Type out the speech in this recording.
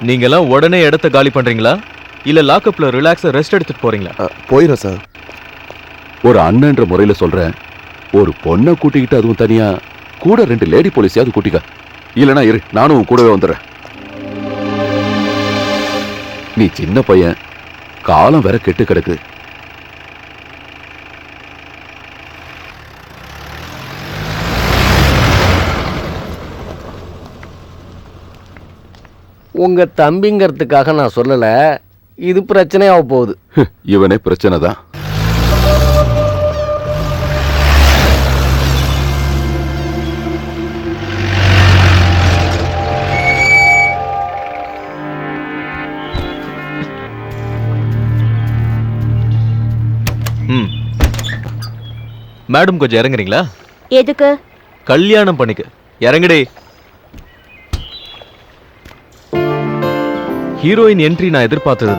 நீங்கெல்லாம் உடனே இடத்த காலி பண்றீங்களா இல்ல லாக்அப்ல ரிலாக்ஸா ரெஸ்ட் எடுத்துட்டு போறீங்களா? போயிடும் சார். ஒரு அண்ணன்ற முறையில சொல்றேன், ஒரு பொண்ணை கூட்டிக்கிட்டு அதுவும் தனியா கூட 2 லேடி போலீஸையாவது கூட்டிக்க. இல்லனா இரு, நானும் உன் கூடவே வந்துடுறேன். நீ சின்ன பையன், காலம் வேற கெட்டு கிடக்கு. உங்க தம்பிங்கிறதுக்காக நான் சொல்லல, இது பிரச்சனையாக போகுது. இவனே பிரச்சனை தான். மேடம் கொஞ்சம் இறங்குறீங்களா? எதுக்கு? கல்யாணம் பண்ணிக்க. இறங்குடே. ஹீரோயின் என்ட்ரி நான் எதிர்பார்த்தது